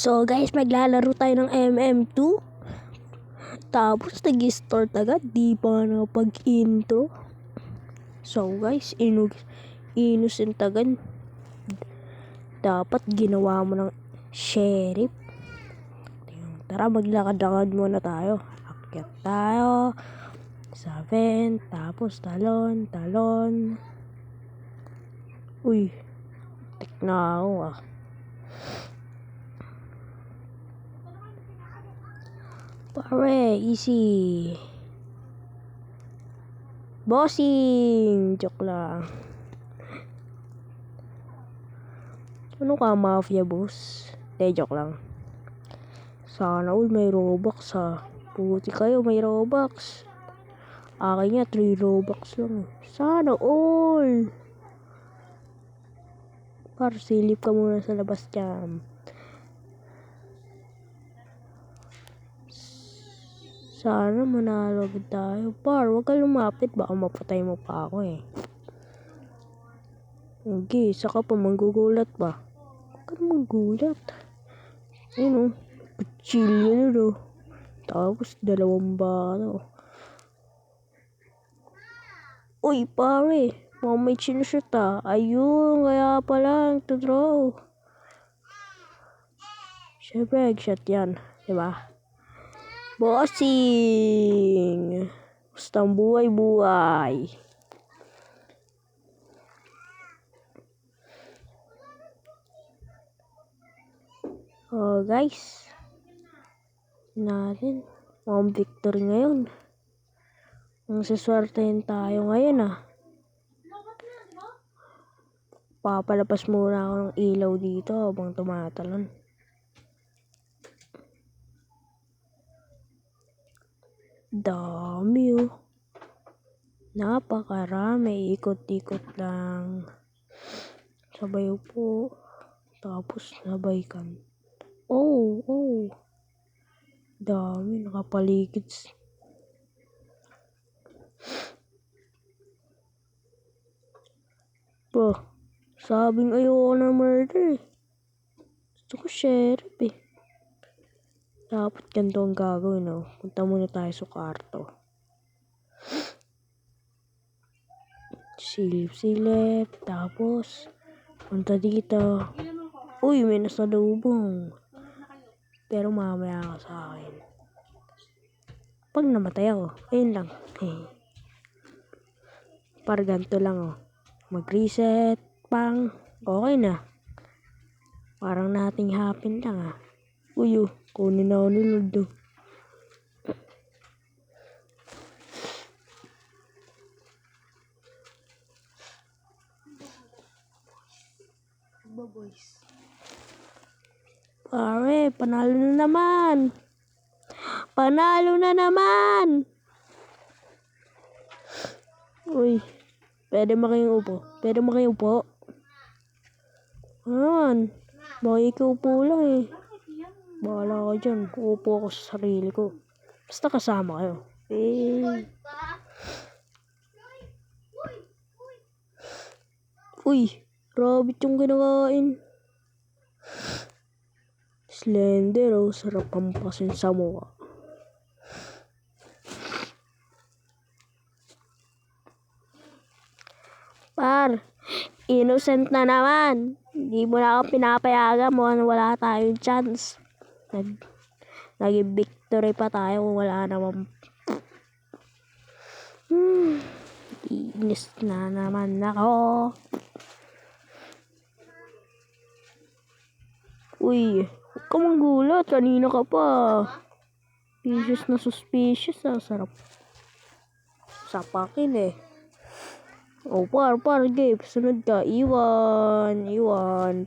So guys, maglalaro tayo ng MM2. Tapos nag-start agad, di pa nakapag-intro. So guys, innocent agad. Dapat ginawa mo ng sheriff. Tara, maglakad-lakad muna tayo. Akyat tayo. 7, tapos talon. Uy, tik na ako ah. Pare, easy. Bossing! Joke lang. Ano ka, mafia boss? Joke lang. Sana all may Robux ha. Puti kayo, may Robux. Akin nga, 3 Robux lang. Sana all. Par, silip ka muna sa labas dyan. Sana manalo agad tayo. Par, huwag ka lumapit. Baka mapatay mo pa ako eh. Okay, saka pa manggugulat pa. Huwag ka manggulat. Ayun o. Kutsilyo na o. Tapos 2 baro. Uy, pare. May sinushoot ah. Ayun, kaya pala to draw. Siyempre, shot yan. Diba? Bossing! Bastang buhay. Oh guys. Natin. Victory ngayon. Ang saswertein tayo ngayon ah. Papalapas muna ako ng ilaw dito habang tumatalon. Dami oh. Napakarami. Ikot-ikot lang. Sabay po. Tapos sabay kan. Oh. Dami. Nakapaligid. Bro. Sabing ayoko na murder eh. Gusto ko sheriff eh. Dapat ganito ang gagawin oh. Punta muna tayo sa kwarto. Silip. Tapos punta dito. Uy, may nasalubong. Pero mamaya ka sa akin. Pag namatay ako, ayun lang. Para ganito lang oh. Mag-reset. Pang. Okay na. Parang nating happen lang ah. Uy oh. Kunin na ako ni Lord oh. Boys. Pare, panalo na naman. Uy, pwede makiupo. Ayan, makikiupo lang eh. Bahala ka dyan. Upo ako sa sarili ko. Basta kasama kayo. Uy, rabbit yung kinakain. Slender oh, sarap pampasin sa mukha. Par, innocent na naman. Hindi mo na ako pinapayagan mo. Wala tayong chance. Naging victory pa tayo kung wala naman. Inis na naman ako. Uy, huwag ka manggulat. Kanina ka pa. Suspicious ah. Sarap. Sapakin eh. Oh, par, game. Sunod ka. Iwan.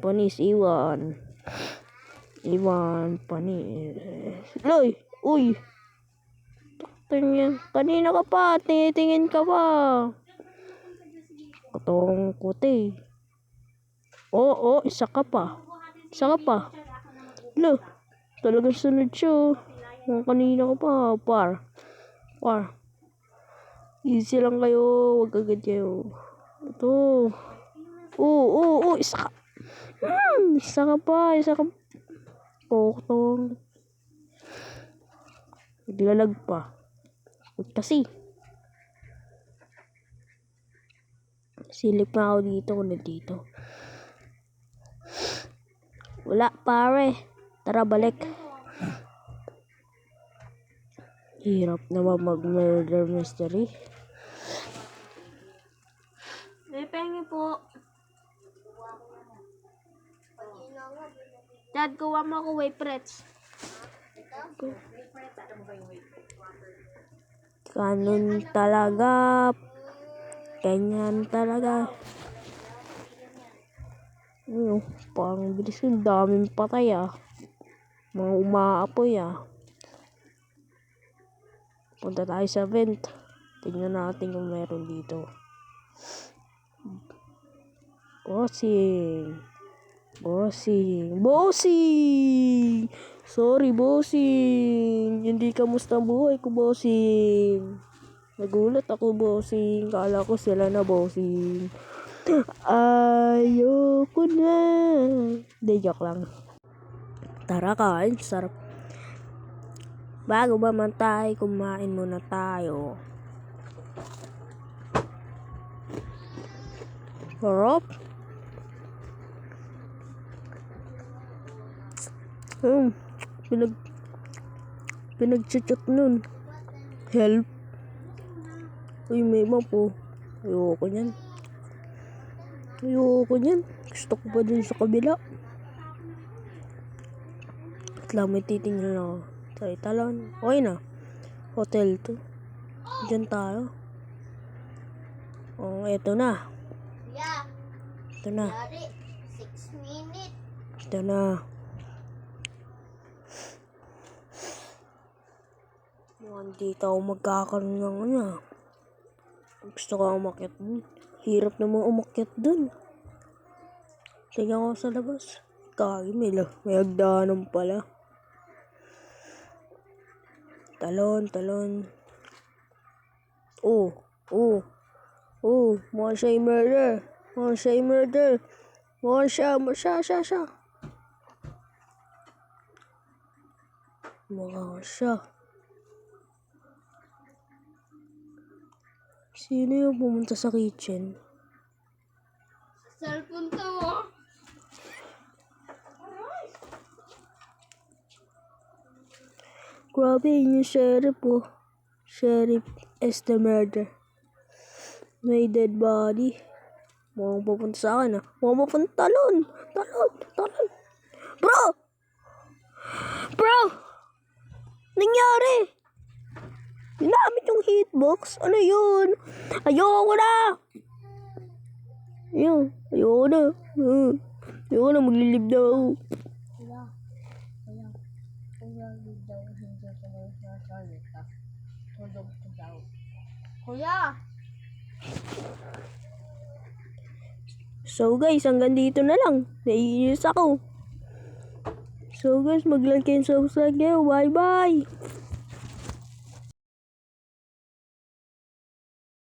Panis. Uy. Tingin. Kanina ka pa. Tingin ka pa. Katong kote. Oo, isa ka pa. Talagang sunod siya. Kanina ka pa. Par. Easy lang kayo. Huwag agad kayo. Ito. Oo. Isa ka. Isa ka pa. pokotong. Naglalag pa. Ba't kasi? Silip na ako dito kung nandito. Wala, pare. Tara, balik. Hirap naman mag-murder mystery. May pengi po. Dad, kuha mo ako wayprets. Ganun talaga. Ganyan talaga. Parang bilis yung daming patay Mga umaapoy Punta tayo sa vent. Tingnan natin kung meron dito. Bossing. Sorry, bossing. Hindi kamusta ang buhay ko, bossing. Nagulat ako, bossing. Kala ko sila na, bossing. Ayoko na. Hindi, joke lang. Tara, kain. Sarap. Bago ba man tayo, kumain muna tayo. Sarap. Pinag-chat nun. Help. Uy, may map Ayoko nyan. Gusto ko pa dun sa kabila. At lang may titingnan ako. Sorry, talon. Okay na. Hotel to. Diyan tayo. Eto na. Ito na. 6 minutes. Ito na. Dito ako magkakaroon ng Gusto ko umakyat dun. Hirap naman umakyat dun. Tingnan ko sa labas. May hagdanan pala. Talon. Mukhang siya yung murder. Mukhang siya. Sino yung pumunta sa kitchen? Cellphone to mo. Grabe yung sheriff Sheriff is the murder. May dead body. Mukhang pupunta sa akin Mukhang pupunta talon. Bro! Nangyari? Ginamit yung hitbox? Ano yun? Ayoko na! Ayoko na, maglilib na ako. Kuya! So guys, hanggang dito na lang. Naiinis ako. So guys, mag-like and subscribe kayo. Bye bye!